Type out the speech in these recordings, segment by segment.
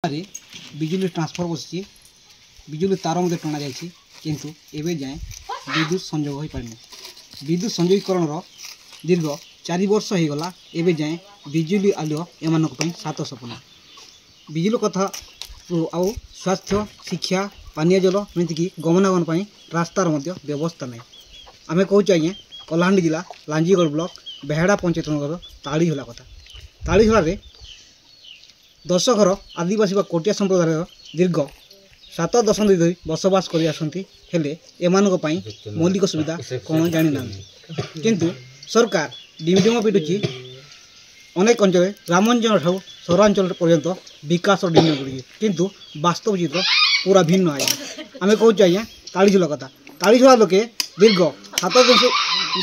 बिजुली ट्रांसफर बसी बिजुली तार मध्य टणा जाए किंतु एवं जाए विद्युत संजोग हो पारे। विद्युत संयोगीकरण दीर्घ 4 वर्ष हो गला। एवं जाए बिजुली आलुओ एम सात सपना। बिजुली कथा आउ स्वास्थ्य शिक्षा पानीय जल एमतीक गमनागमन रास्तार व्यवस्था ना। आम कहूँ आज्ञा कलाहांडी जिला लांजीगढ़ ब्लॉक बेहेड़ा पंचायत नगर तालीहोला कथा। तालीहोल 10 घर आदिवासी कोटिया संप्रदाय दीर्घ 7 दशंधि धरी बसवास कर मौलिक सुविधा कौन जानी ना। किंतु सरकार डिमडिम पिटुची अनेक अंचल ग्रामांचल ठाऊ सहरांचल पर्यंत विकास डिमडिम पिटुची किंतु वास्तव चित्र पूरा भिन्न। आज्ञा आम कहूँ आज्ञा तालीझोला कथा। तालीझोला लोके दीर्घ 7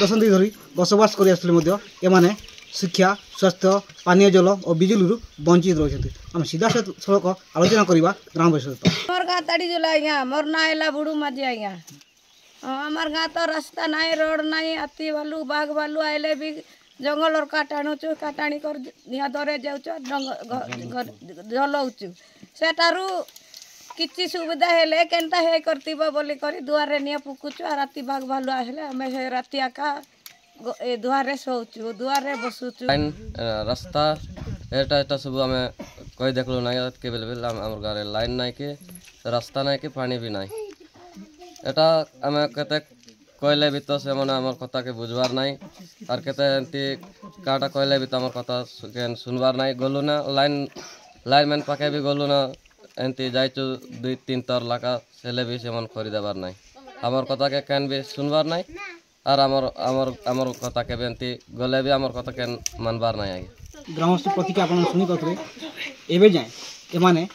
दशंधि धरी बसवास कर शिक्षा स्वास्थ्य पानीय जल और बिजुली वंचित रही। आम सीधा सड़क आलोचना करवा ग्रामवासी मोर गाँ ताड़ीझोला आज्ञा मोर ना है बुड़ू माझी आज्ञा। आमार गाँ तो रास्ता ना रोड ना हाथी भालू बाघ भालू आइले भी जंगल और काट आणुचु काट आनी कर निया दरे जाउचु जलाउचु सेटारू किछि सुविधा हेले केनता हे करतिबो बोली करी दुआरे निया पुकुचु आ राती बाघ भालू आइले हमें हे राती आका दुआरे शोचु दुआरे बसुचु। रास्ता एटा सब आम कही देखल ना के बेले आम गाँव लाइन ना कि रास्ता ना कि पानी भी ना। एटा आम केते कहले भी तो से आम कथा के बुझवार ना और केते काटा कहले भी तो आम कथा सुनवार ना। गलु ना लाइन मैन पाखे भी गलु ना एमती जाइचु 2-3 तर लाका सेले भी से खरीदेबार ना। आमर कथा के कैन भी सुनवार ना और आमर कथा के बेनती गले भी आमर कथा के मानबार ना। ग्रामस्थ प्रतिक्रिया आप शुणी पारे एवं जाए एमाने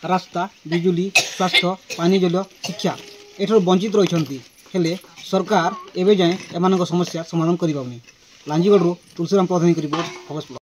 रास्ता बिजुली स्वास्थ्य पानी जल शिक्षा एठार वंचित रही हेले सरकार एवं जाए एम समस्या समाधान कर। लांजीगढ़ तुलसीराम प्रधान रिपोर्ट।